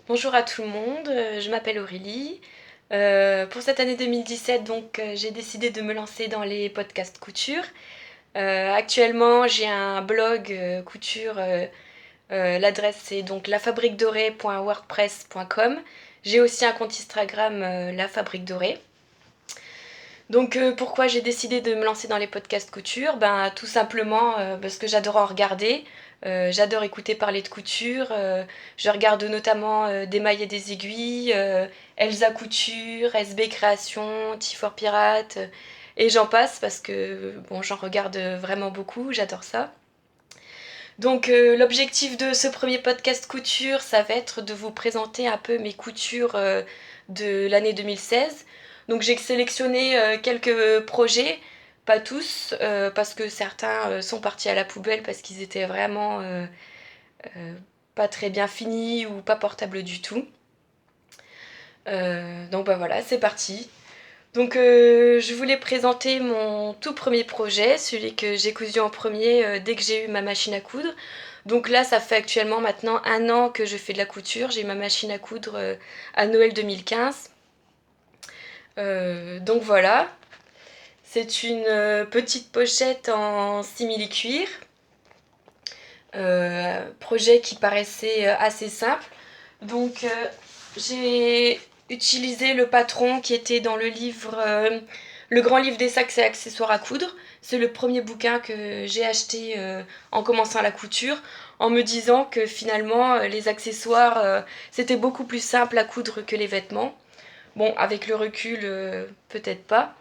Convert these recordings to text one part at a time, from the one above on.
Bonjour à tout le monde, je m'appelle Aurélie. Pour cette année 2017, j'ai décidé de me lancer dans les podcasts couture. Actuellement, j'ai un blog couture. L'adresse c'est donc lafabriquedorée.wordpress.com. J'ai aussi un compte Instagram, La Fabrique Dorée. Pourquoi j'ai décidé de me lancer dans les podcasts couture? Ben tout simplement parce que j'adore en regarder. J'adore écouter parler de couture. Je regarde notamment Des mailles et des aiguilles, Elsa Couture, SB Création, Tifor Pirate, et j'en passe parce que bon, j'en regarde vraiment beaucoup, j'adore ça. L'objectif de ce premier podcast couture, ça va être de vous présenter un peu mes coutures de l'année 2016. Donc j'ai sélectionné quelques projets, pas tous, parce que certains sont partis à la poubelle parce qu'ils étaient vraiment euh, pas très bien finis ou pas portables du tout. Voilà, c'est parti. Je voulais présenter mon tout premier projet, celui que j'ai cousu en premier dès que j'ai eu ma machine à coudre. Donc là, ça fait actuellement maintenant 1 an que je fais de la couture. J'ai eu ma machine à coudre à Noël 2015. Voilà, c'est une petite pochette en simili-cuir. Projet qui paraissait assez simple. J'ai utilisé le patron qui était dans le livre Le grand livre des sacs et accessoires à coudre. C'est le premier bouquin que j'ai acheté en commençant la couture, en me disant que finalement les accessoires c'était beaucoup plus simple à coudre que les vêtements. Bon, avec le recul, peut-être pas.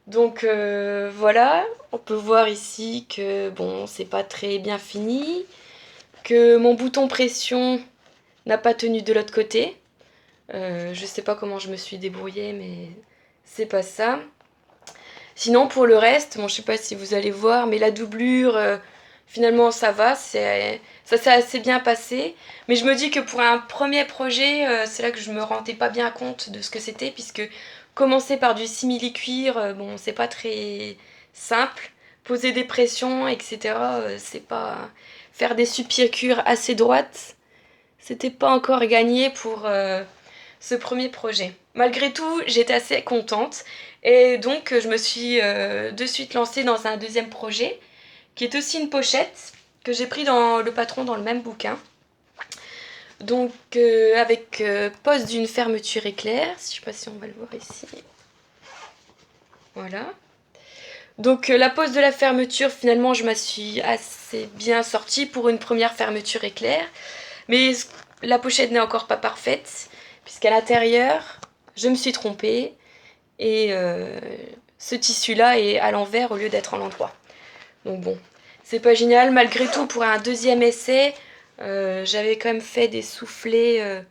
Voilà, on peut voir ici que bon, c'est pas très bien fini, que mon bouton pression n'a pas tenu de l'autre côté. Je sais pas comment je me suis débrouillée, mais c'est pas ça. Sinon, pour le reste, bon, je sais pas si vous allez voir, mais la doublure, finalement, ça va, ça s'est assez bien passé. Mais je me dis que pour un premier projet, c'est là que je me rendais pas bien compte de ce que c'était, puisque commencer par du simili-cuir, bon, c'est pas très simple. Poser des pressions, etc., c'est pas. Faire des subpiqûres assez droites, c'était pas encore gagné pour ce premier projet. Malgré tout, j'étais assez contente et donc je me suis de suite lancée dans un deuxième projet qui est aussi une pochette que j'ai pris dans le patron dans le même bouquin. Avec pose d'une fermeture éclair, je sais pas si on va le voir ici. Voilà. La pose de la fermeture, finalement, je m'en suis assez bien sortie pour une première fermeture éclair. Mais la pochette n'est encore pas parfaite, puisqu'à l'intérieur, je me suis trompée et ce tissu-là est à l'envers au lieu d'être à l'endroit. Donc bon, c'est pas génial. Malgré tout, pour un deuxième essai, j'avais quand même fait des soufflets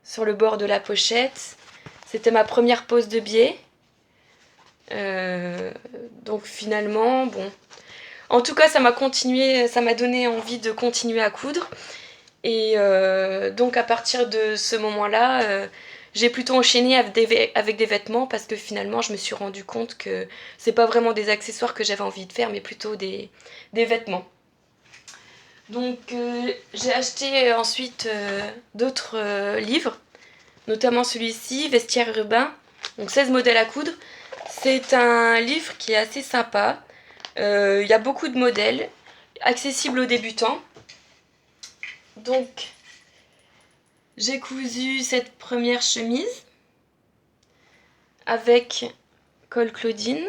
sur le bord de la pochette. C'était ma première pose de biais. Euh, Finalement, bon. En tout cas, ça m'a donné envie de continuer à coudre. Et donc à partir de ce moment-là, j'ai plutôt enchaîné avec des vêtements parce que finalement je me suis rendu compte que c'est pas vraiment des accessoires que j'avais envie de faire, mais plutôt des vêtements. J'ai acheté ensuite d'autres livres, notamment celui-ci, Vestiaire urbain, donc 16 modèles à coudre. C'est un livre qui est assez sympa. Il y a beaucoup de modèles, accessibles aux débutants. Donc j'ai cousu cette première chemise avec col Claudine.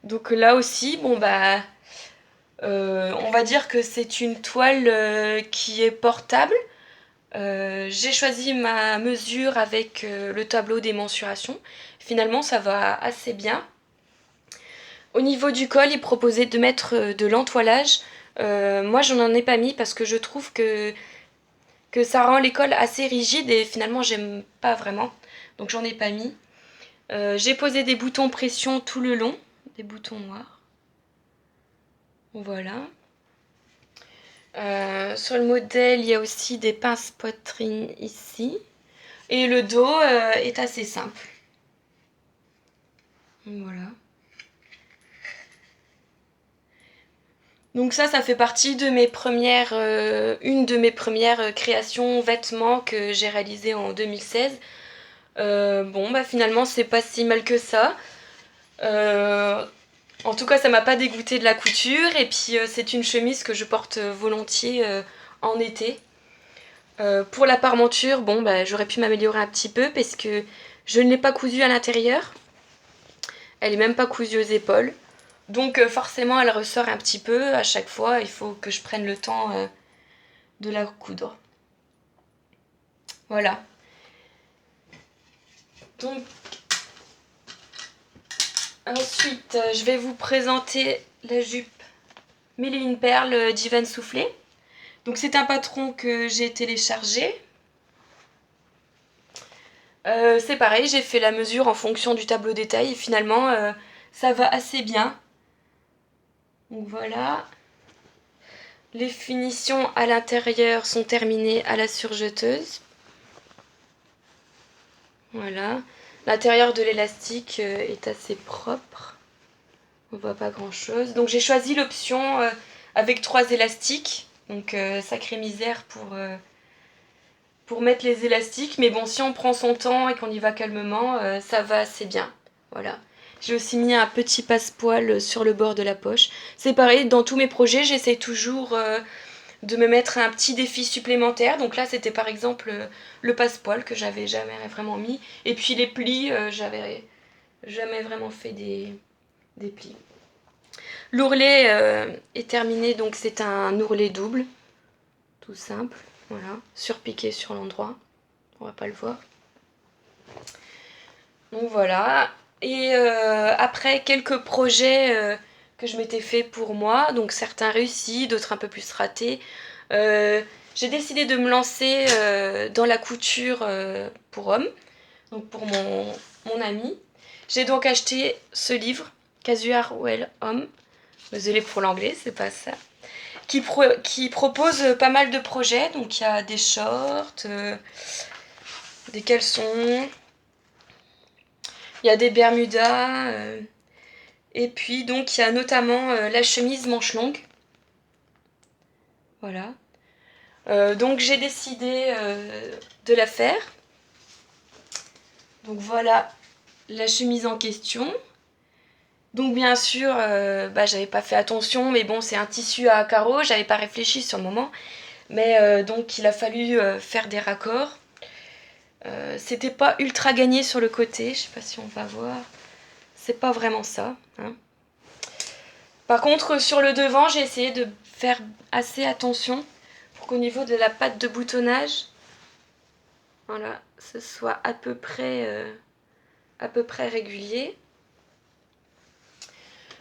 Donc là aussi, on va dire que c'est une toile qui est portable. J'ai choisi ma mesure avec le tableau des mensurations. Finalement, ça va assez bien. Au niveau du col, il proposait de mettre de l'entoilage. Moi, je n'en ai pas mis parce que je trouve que ça rend les cols assez rigides et finalement, j'aime pas vraiment. Donc, j'en ai pas mis. J'ai posé des boutons pression tout le long, des boutons noirs. Voilà. Sur le modèle, il y a aussi des pinces poitrine ici. Et le dos est assez simple. Voilà. Donc ça fait partie de mes premières, une de mes premières créations vêtements que j'ai réalisées en 2016. Bon, bah finalement, c'est pas si mal que ça. En tout cas, ça m'a pas dégoûté de la couture. Et puis, c'est une chemise que je porte volontiers en été. Pour la parmenture, bon, bah, j'aurais pu m'améliorer un petit peu parce que je ne l'ai pas cousue à l'intérieur. Elle est même pas cousue aux épaules. Donc forcément, elle ressort un petit peu à chaque fois. Il faut que je prenne le temps de la coudre. Voilà. Donc ensuite, je vais vous présenter la jupe Mille et une perles d'Yvan Soufflé. Donc c'est un patron que j'ai téléchargé. C'est pareil, j'ai fait la mesure en fonction du tableau détail et finalement ça va assez bien. Donc voilà. Les finitions à l'intérieur sont terminées à la surjeteuse. Voilà. L'intérieur de l'élastique est assez propre. On voit pas grand chose. Donc j'ai choisi l'option avec 3 élastiques. Donc sacrée misère pour mettre les élastiques. Mais bon, si on prend son temps et qu'on y va calmement, ça va assez bien. Voilà. J'ai aussi mis un petit passepoil sur le bord de la poche. C'est pareil, dans tous mes projets, j'essaie toujours de me mettre un petit défi supplémentaire. Donc là, c'était par exemple le passepoil que j'avais jamais vraiment mis. Et puis les plis, j'avais jamais vraiment fait des plis. L'ourlet est terminé, donc c'est un ourlet double, tout simple, voilà, surpiqué sur l'endroit, on va pas le voir. Donc voilà, et après quelques projets que je m'étais fait pour moi, donc certains réussis, d'autres un peu plus ratés, j'ai décidé de me lancer dans la couture pour hommes, donc pour mon ami. J'ai donc acheté ce livre, Casual Well Homme. Désolée pour l'anglais, c'est pas ça. Qui propose pas mal de projets. Donc il y a des shorts, des caleçons, il y a des bermudas. Et puis donc il y a notamment la chemise manche longue. Voilà. Donc j'ai décidé de la faire. Donc voilà la chemise en question. Donc bien sûr, j'avais pas fait attention, mais bon, c'est un tissu à carreaux, j'avais pas réfléchi sur le moment. Mais donc il a fallu faire des raccords. C'était pas ultra gagné sur le côté, je sais pas si on va voir. C'est pas vraiment ça. Hein. Par contre, sur le devant, j'ai essayé de faire assez attention pour qu'au niveau de la patte de boutonnage, voilà, ce soit à peu près régulier.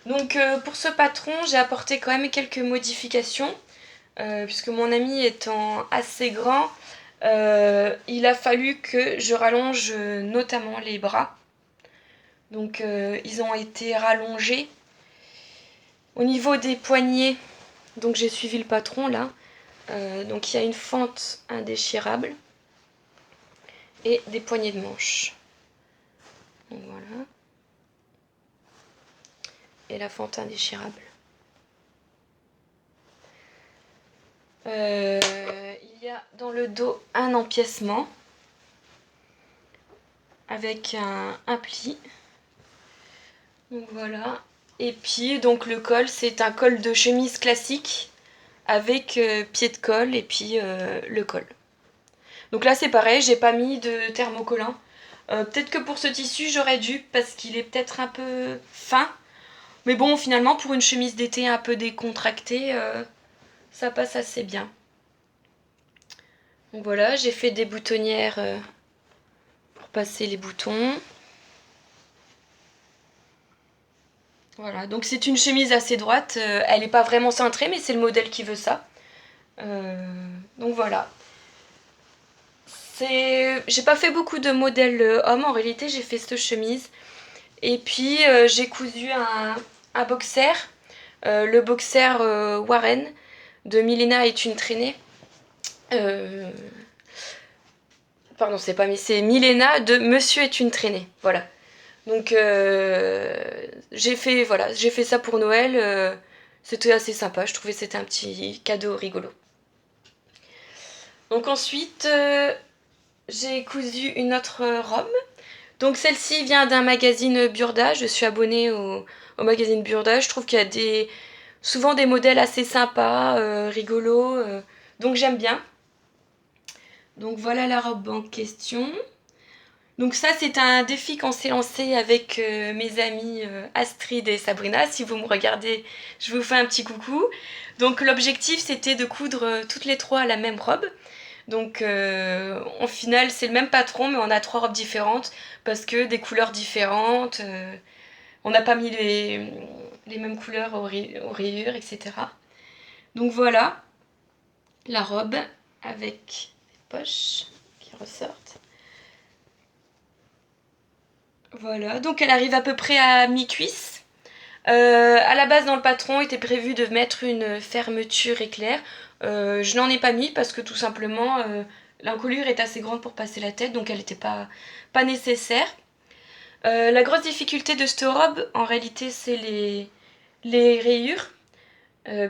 Donc pour ce patron, j'ai apporté quand même quelques modifications, puisque mon ami étant assez grand, il a fallu que je rallonge notamment les bras. Donc ils ont été rallongés. Au niveau des poignets, donc j'ai suivi le patron là. Donc il y a une fente indéchirable et des poignées de manche. Donc voilà. Et la fente indéchirable. Il y a dans le dos un empiècement avec un pli. Donc voilà. Et puis donc le col, c'est un col de chemise classique avec pied de colle et puis le col. Donc là c'est pareil, j'ai pas mis de thermocollant. Peut-être que pour ce tissu j'aurais dû parce qu'il est peut-être un peu fin. Mais bon finalement pour une chemise d'été un peu décontractée, ça passe assez bien. Donc voilà, j'ai fait des boutonnières pour passer les boutons. Voilà, donc c'est une chemise assez droite, elle n'est pas vraiment cintrée mais c'est le modèle qui veut ça. Donc voilà. J'ai pas fait beaucoup de modèles hommes, en réalité j'ai fait cette chemise. Et puis j'ai cousu un boxer, le boxer Warren de Milena est une traînée. Pardon, c'est Milena de Monsieur est une traînée. Voilà. Donc j'ai fait ça pour Noël. C'était assez sympa, je trouvais que c'était un petit cadeau rigolo. Donc ensuite, j'ai cousu une autre robe. Donc celle-ci vient d'un magazine Burda, je suis abonnée au magazine Burda, je trouve qu'il y a souvent des modèles assez sympas, rigolos, donc j'aime bien. Donc voilà la robe en question. Donc ça c'est un défi qu'on s'est lancé avec mes amies Astrid et Sabrina. Si vous me regardez, je vous fais un petit coucou. Donc l'objectif c'était de coudre toutes les trois la même robe. Donc au final c'est le même patron mais on a trois robes différentes parce que des couleurs différentes. On n'a pas mis les mêmes couleurs aux rayures, etc. Donc voilà la robe avec les poches qui ressortent. Voilà, donc elle arrive à peu près à mi-cuisse. À la base dans le patron était prévu de mettre une fermeture éclair. Je n'en ai pas mis parce que tout simplement l'encolure est assez grande pour passer la tête, donc elle n'était pas nécessaire. La grosse difficulté de cette robe en réalité c'est les rayures.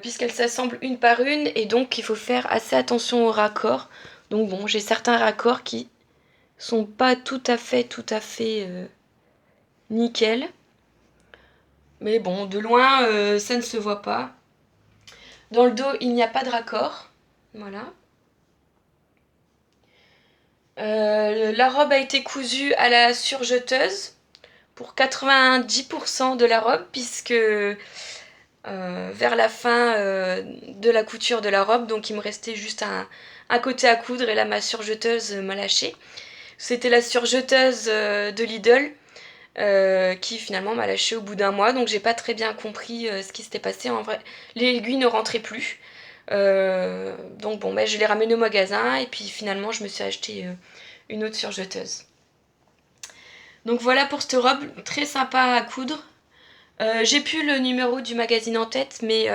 Puisqu'elles s'assemblent une par une et donc il faut faire assez attention aux raccords. Donc bon, j'ai certains raccords qui sont pas tout à fait nickel. Mais bon, de loin, ça ne se voit pas. Dans le dos, il n'y a pas de raccord. Voilà. La robe a été cousue à la surjeteuse pour 90% de la robe, puisque vers la fin de la couture de la robe, donc il me restait juste un côté à coudre, et là ma surjeteuse m'a lâché. C'était la surjeteuse de Lidl qui finalement m'a lâché au bout d'un mois, donc j'ai pas très bien compris ce qui s'était passé. En vrai, les aiguilles ne rentraient plus. Donc bon, bah, je l'ai ramené au magasin et puis finalement je me suis acheté une autre surjeteuse. Donc voilà pour cette robe, très sympa à coudre. J'ai plus le numéro du magazine en tête, mais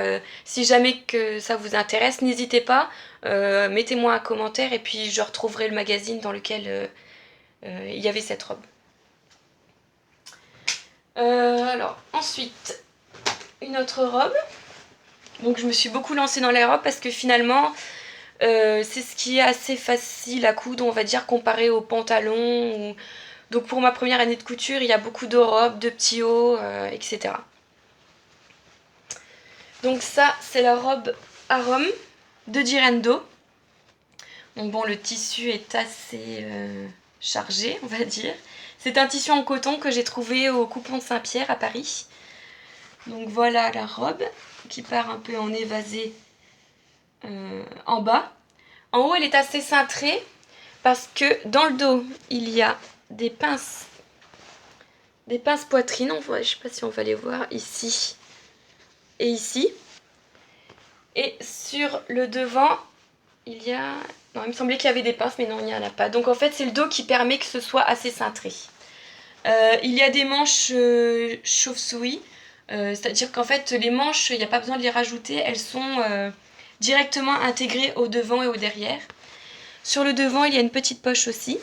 si jamais que ça vous intéresse, n'hésitez pas, mettez-moi un commentaire et puis je retrouverai le magazine dans lequel il y avait cette robe. Alors ensuite, une autre robe. Donc je me suis beaucoup lancée dans les robes parce que finalement c'est ce qui est assez facile à coudre, on va dire, comparé aux pantalons. Donc pour ma première année de couture, il y a beaucoup de robes, de petits hauts, etc. Donc ça, c'est la robe Arom de Direndo. Donc bon, le tissu est assez chargé, on va dire. C'est un tissu en coton que j'ai trouvé au Coupon de Saint-Pierre à Paris. Donc voilà la robe qui part un peu en évasé en bas. En haut, elle est assez cintrée parce que dans le dos, il y a des pinces poitrine. Je ne sais pas si on va les voir ici et ici. Et sur le devant, il y a... Non, il me semblait qu'il y avait des pinces, mais non, il n'y en a pas. Donc en fait, c'est le dos qui permet que ce soit assez cintré. Il y a des manches chauve-souris. C'est-à-dire qu'en fait, les manches, il n'y a pas besoin de les rajouter. Elles sont directement intégrées au devant et au derrière. Sur le devant, il y a une petite poche aussi.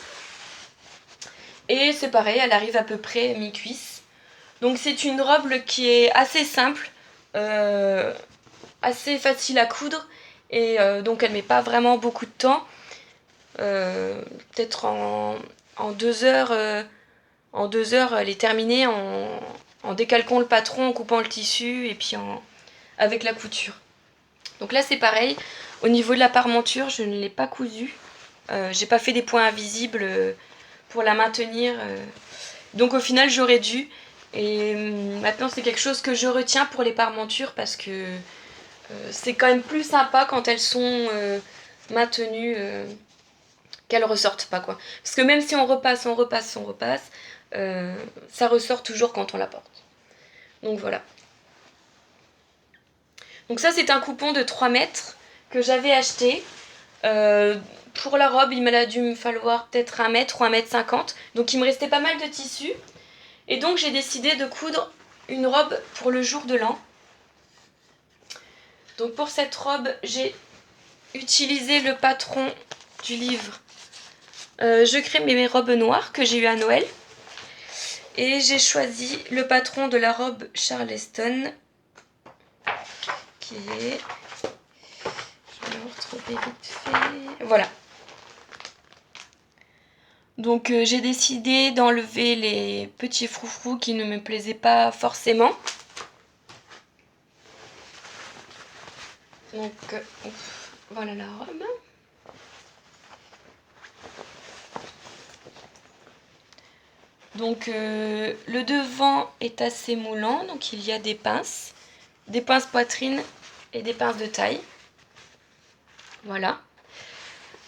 Et c'est pareil, elle arrive à peu près mi-cuisse. Donc c'est une robe qui est assez simple, assez facile à coudre. Et donc elle met pas vraiment beaucoup de temps. Peut-être en 2 heures, en 2 heures, elle est terminée en décalquant le patron, en coupant le tissu et puis avec la couture. Donc là c'est pareil, au niveau de la parmenture, je ne l'ai pas cousue. J'ai pas fait des points invisibles pour la maintenir. Donc au final j'aurais dû. Et maintenant c'est quelque chose que je retiens pour les parmentures parce que c'est quand même plus sympa quand elles sont maintenues, qu'elles ressortent pas quoi. Parce que même si on repasse, ça ressort toujours quand on la porte. Donc voilà. Donc ça c'est un coupon de 3 mètres que j'avais acheté. Pour la robe, il m'a dû me falloir peut-être 1 mètre ou 1,50 m. Donc il me restait pas mal de tissu. Et donc j'ai décidé de coudre une robe pour le jour de l'an. Donc pour cette robe, j'ai utilisé le patron du livre Je crée mes robes noires que j'ai eu à Noël. Et j'ai choisi le patron de la robe Charleston. est. Je vais le retrouver vite fait. Voilà. Donc j'ai décidé d'enlever les petits froufrous qui ne me plaisaient pas forcément. Donc voilà la robe. Donc le devant est assez moulant, donc il y a des pinces poitrine et des pinces de taille. Voilà.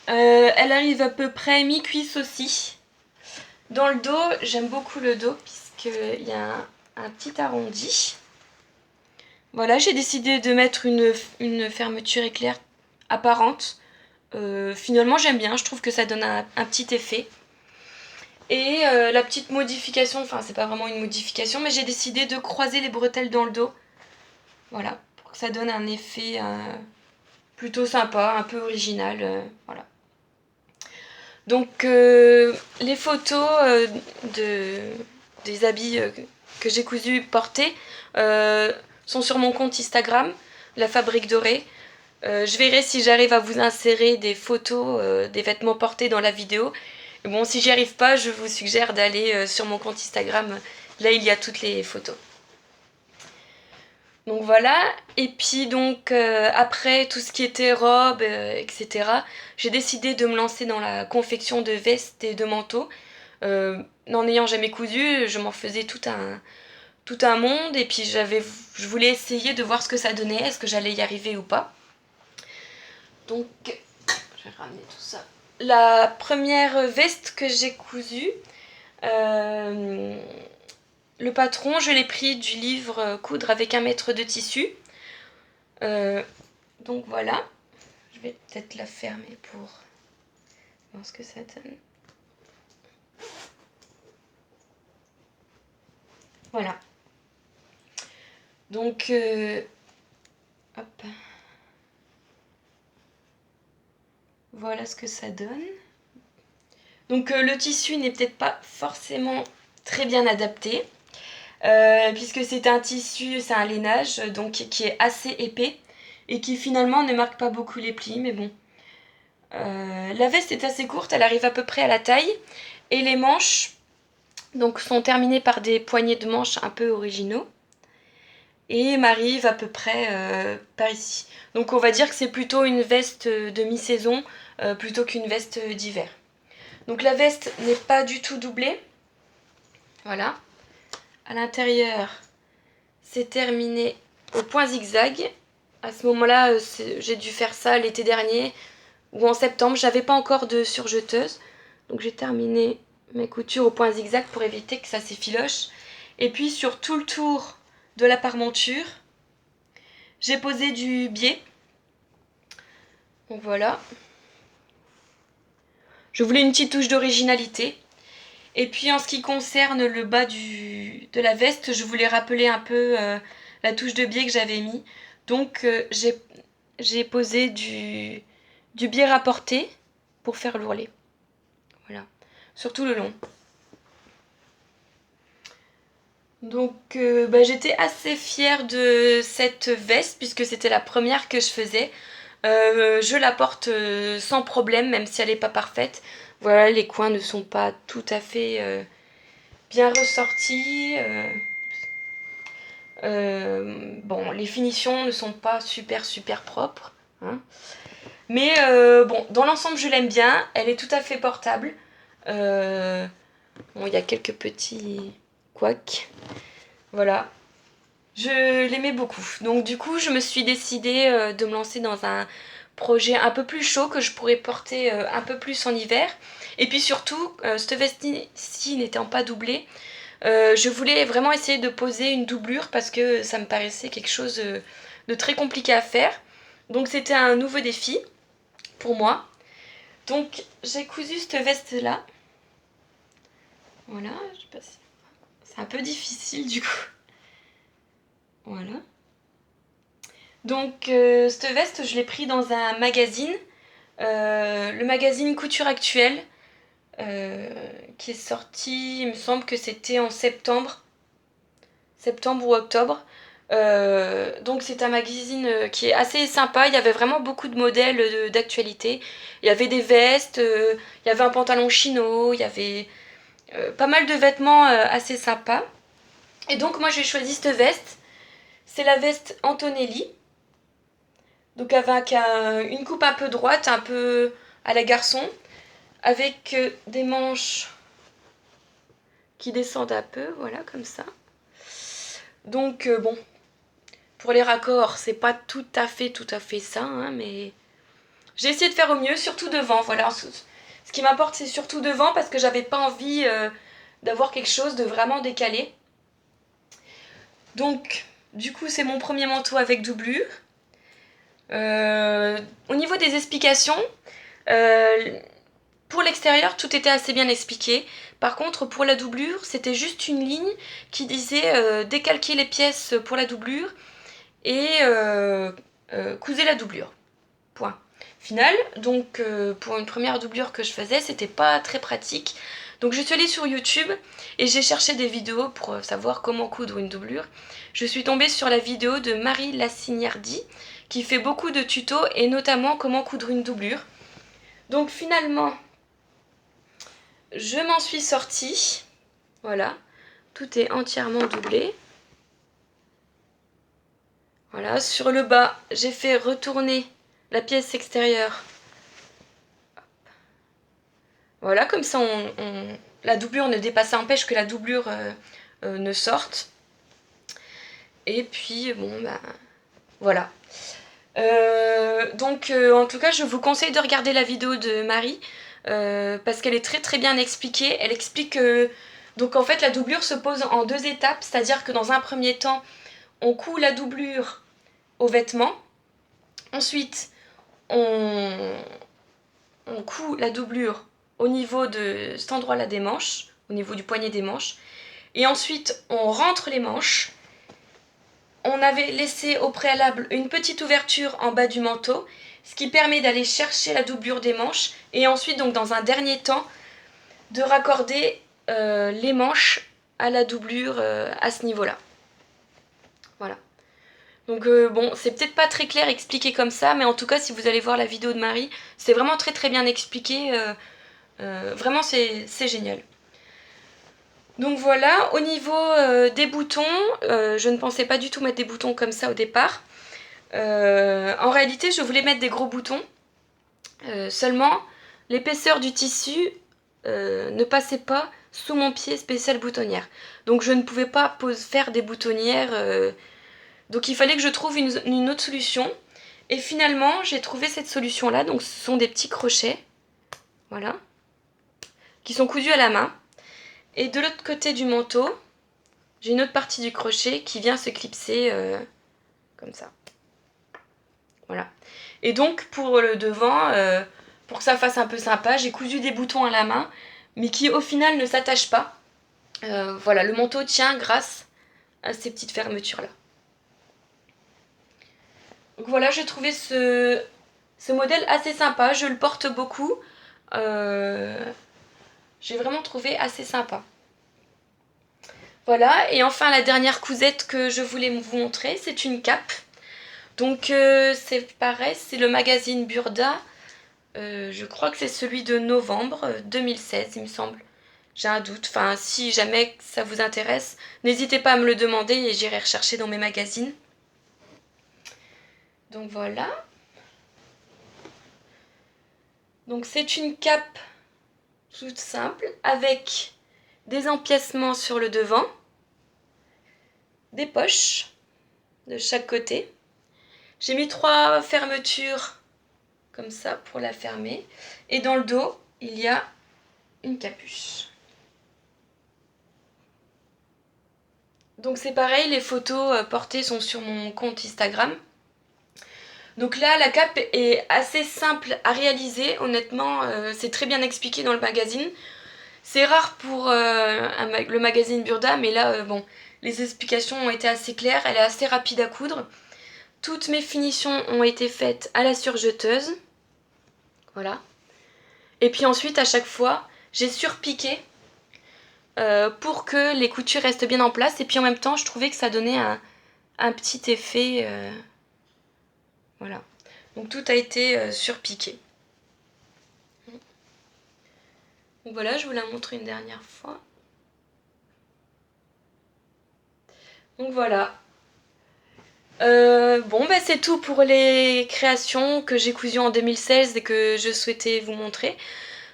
Elle arrive à peu près mi-cuisse aussi. Dans le dos, j'aime beaucoup le dos puisqu'il y a un petit arrondi. Voilà, j'ai décidé de mettre une fermeture éclair apparente. Finalement, j'aime bien, je trouve que ça donne un petit effet. Et la petite modification, enfin c'est pas vraiment une modification, mais j'ai décidé de croiser les bretelles dans le dos. Voilà, pour que ça donne un effet plutôt sympa, un peu original. Voilà. Donc les photos des habits que j'ai cousus portés sont sur mon compte Instagram, La Fabrique Dorée. Je verrai si j'arrive à vous insérer des photos des vêtements portés dans la vidéo. Et bon, si j'y arrive pas, je vous suggère d'aller sur mon compte Instagram. Là, il y a toutes les photos. Donc voilà, et puis donc après tout ce qui était robe, etc., j'ai décidé de me lancer dans la confection de vestes et de manteaux. N'en ayant jamais cousu, je m'en faisais tout un monde, et puis je voulais essayer de voir ce que ça donnait, est-ce que j'allais y arriver ou pas. Donc, je vais ramener tout ça. La première veste que j'ai cousue, le patron, je l'ai pris du livre Coudre avec un mètre de tissu. Donc voilà. Je vais peut-être la fermer pour voir ce que ça donne. Voilà. Donc, hop. Voilà ce que ça donne. Donc le tissu n'est peut-être pas forcément très bien adapté. Puisque c'est un tissu, c'est un lainage, donc qui est assez épais et qui finalement ne marque pas beaucoup les plis, mais bon. La veste est assez courte, elle arrive à peu près à la taille, et les manches donc, sont terminées par des poignées de manches un peu originaux et m'arrivent à peu près par ici. Donc on va dire que c'est plutôt une veste de mi-saison plutôt qu'une veste d'hiver. Donc la veste n'est pas du tout doublée. Voilà. À l'intérieur, c'est terminé au point zigzag. À ce moment-là, j'ai dû faire ça l'été dernier ou en septembre. J'avais pas encore de surjeteuse. Donc j'ai terminé mes coutures au point zigzag pour éviter que ça s'effiloche. Et puis sur tout le tour de la parmenture, j'ai posé du biais. Donc voilà. Je voulais une petite touche d'originalité. Et puis en ce qui concerne le bas de la veste, je voulais rappeler un peu la touche de biais que j'avais mis. Donc j'ai posé du biais rapporté pour faire l'ourlet. Voilà. Sur tout le long. Donc j'étais assez fière de cette veste puisque c'était la première que je faisais. Je la porte sans problème même si elle n'est pas parfaite. Voilà, les coins ne sont pas tout à fait bien ressortis. Bon, les finitions ne sont pas super propres. Hein. Mais bon, dans l'ensemble je l'aime bien. Elle est tout à fait portable. Bon, il y a quelques petits couacs. Voilà. Je l'aimais beaucoup. Donc du coup, je me suis décidée de me lancer dans un projet un peu plus chaud que je pourrais porter un peu plus en hiver. Et puis surtout, cette veste-ci n'étant pas doublée, je voulais vraiment essayer de poser une doublure parce que ça me paraissait quelque chose de très compliqué à faire. Donc c'était un nouveau défi pour moi. Donc j'ai cousu cette veste-là. Voilà, je sais pas si... C'est un peu difficile du coup. Voilà. Donc cette veste, je l'ai pris dans un magazine, le magazine Couture Actuelle, qui est sorti, il me semble que c'était en septembre ou octobre. Donc c'est un magazine qui est assez sympa, il y avait vraiment beaucoup de modèles d'actualité. Il y avait des vestes, il y avait un pantalon chino, il y avait pas mal de vêtements assez sympas. Et donc moi j'ai choisi cette veste, c'est la veste Antonelli. Donc avec une coupe un peu droite, un peu à la garçon, avec des manches qui descendent un peu, voilà comme ça. Donc bon, pour les raccords, c'est pas tout à fait ça, hein, mais j'ai essayé de faire au mieux, surtout devant, voilà. Ce qui m'importe, c'est surtout devant parce que j'avais pas envie d'avoir quelque chose de vraiment décalé. Donc, du coup, c'est mon premier manteau avec doublure. Au niveau des explications, euh, pour l'extérieur, tout était assez bien expliqué. Par contre, pour la doublure, c'était juste une ligne qui disait décalquer les pièces pour la doublure et cousez la doublure. Point. Final, donc pour une première doublure que je faisais, c'était pas très pratique. Donc je suis allée sur YouTube et j'ai cherché des vidéos pour savoir comment coudre une doublure. Je suis tombée sur la vidéo de Marie Lassignardi qui fait beaucoup de tutos et notamment comment coudre une doublure. Donc finalement, je m'en suis sortie. Voilà, tout est entièrement doublé. Voilà, sur le bas, j'ai fait retourner la pièce extérieure. Voilà, comme ça, la doublure ne dépasse, ça empêche que la doublure ne sorte. Et puis, bon, bah, voilà. Donc, en tout cas, je vous conseille de regarder la vidéo de Marie, parce qu'elle est très très bien expliquée. Elle explique que, donc en fait, la doublure se pose en deux étapes, c'est-à-dire que dans un premier temps, on coud la doublure au vêtement. Ensuite, on, on coud la doublure au niveau de cet endroit-là des manches, au niveau du poignet des manches. Et ensuite, on rentre les manches. On avait laissé au préalable une petite ouverture en bas du manteau, ce qui permet d'aller chercher la doublure des manches. Et ensuite, donc dans un dernier temps, de raccorder les manches à la doublure à ce niveau-là. Voilà. Donc bon, c'est peut-être pas très clair expliqué comme ça, mais en tout cas, si vous allez voir la vidéo de Marie, c'est vraiment très très bien expliqué. Vraiment, c'est génial. Donc voilà, au niveau des boutons, je ne pensais pas du tout mettre des boutons comme ça au départ. En réalité, je voulais mettre des gros boutons. Seulement, l'épaisseur du tissu ne passait pas sous mon pied spécial boutonnière. Donc je ne pouvais pas faire des boutonnières. Donc il fallait que je trouve une autre solution. Et finalement, j'ai trouvé cette solution-là. Donc ce sont des petits crochets. Voilà. Qui sont cousus à la main. Et de l'autre côté du manteau, j'ai une autre partie du crochet qui vient se clipser comme ça. Voilà. Et donc pour le devant, pour que ça fasse un peu sympa, j'ai cousu des boutons à la main, mais qui au final ne s'attachent pas. Voilà, le manteau tient grâce à ces petites fermetures-là. Donc voilà, j'ai trouvé ce modèle assez sympa, je le porte beaucoup. J'ai vraiment trouvé assez sympa. Voilà, et enfin la dernière cousette que je voulais vous montrer, c'est une cape. Donc c'est pareil, c'est le magazine Burda. Je crois que c'est celui de novembre 2016, il me semble. J'ai un doute. Enfin, si jamais ça vous intéresse, n'hésitez pas à me le demander et j'irai rechercher dans mes magazines. Donc voilà. Donc c'est une cape toute simple avec des empiècements sur le devant, des poches de chaque côté. J'ai mis 3 fermetures comme ça pour la fermer. Et dans le dos, il y a une capuche. Donc c'est pareil, les photos portées sont sur mon compte Instagram. Donc là, la cape est assez simple à réaliser. Honnêtement, c'est très bien expliqué dans le magazine. C'est rare pour le magazine Burda, mais là, bon, les explications ont été assez claires. Elle est assez rapide à coudre. Toutes mes finitions ont été faites à la surjeteuse. Voilà. Et puis ensuite, à chaque fois, j'ai surpiqué pour que les coutures restent bien en place. Et puis en même temps, je trouvais que ça donnait un petit effet. Voilà. Donc tout a été surpiqué. Donc voilà, je vous la montre une dernière fois. Donc voilà. Bon, bah, c'est tout pour les créations que j'ai cousues en 2016 et que je souhaitais vous montrer.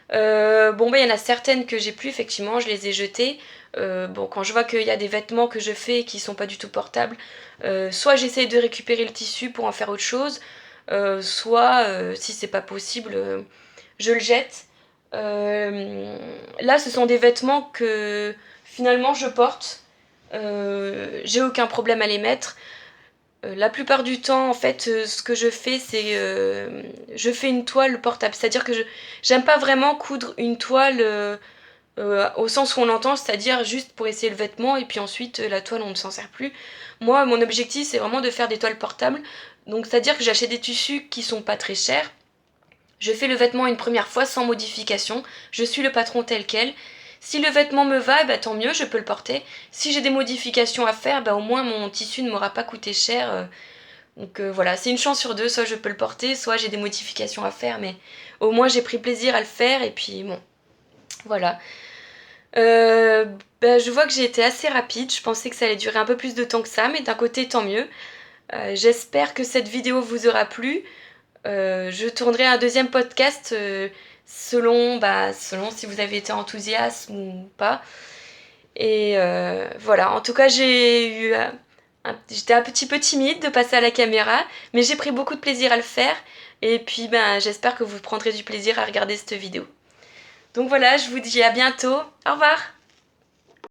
Bon, bah, il y en a certaines que j'ai plus, effectivement, je les ai jetées. Bon, quand je vois qu'il y a des vêtements que je fais qui sont pas du tout portables, soit j'essaye de récupérer le tissu pour en faire autre chose, soit, si c'est pas possible, je le jette. Là, ce sont des vêtements que finalement je porte. J'ai aucun problème à les mettre. La plupart du temps, en fait, ce que je fais, c'est je fais une toile portable. C'est-à-dire que j'aime pas vraiment coudre une toile au sens où on l'entend, c'est-à-dire juste pour essayer le vêtement et puis ensuite la toile, on ne s'en sert plus. Moi, mon objectif, c'est vraiment de faire des toiles portables. Donc, c'est-à-dire que j'achète des tissus qui sont pas très chers. Je fais le vêtement une première fois sans modification. Je suis le patron tel quel. Si le vêtement me va, bah, tant mieux, je peux le porter. Si j'ai des modifications à faire, bah, au moins mon tissu ne m'aura pas coûté cher. Donc voilà, c'est une chance sur deux, soit je peux le porter, soit j'ai des modifications à faire, mais au moins j'ai pris plaisir à le faire, et puis bon, voilà. Euh, Bah, je vois que j'ai été assez rapide, je pensais que ça allait durer un peu plus de temps que ça, mais d'un côté tant mieux. J'espère que cette vidéo vous aura plu. Je tournerai un deuxième podcast selon si vous avez été enthousiaste ou pas. Et voilà, en tout cas j'étais un petit peu timide de passer à la caméra, mais j'ai pris beaucoup de plaisir à le faire. Et puis ben, j'espère que vous prendrez du plaisir à regarder cette vidéo. Donc voilà, je vous dis à bientôt. Au revoir!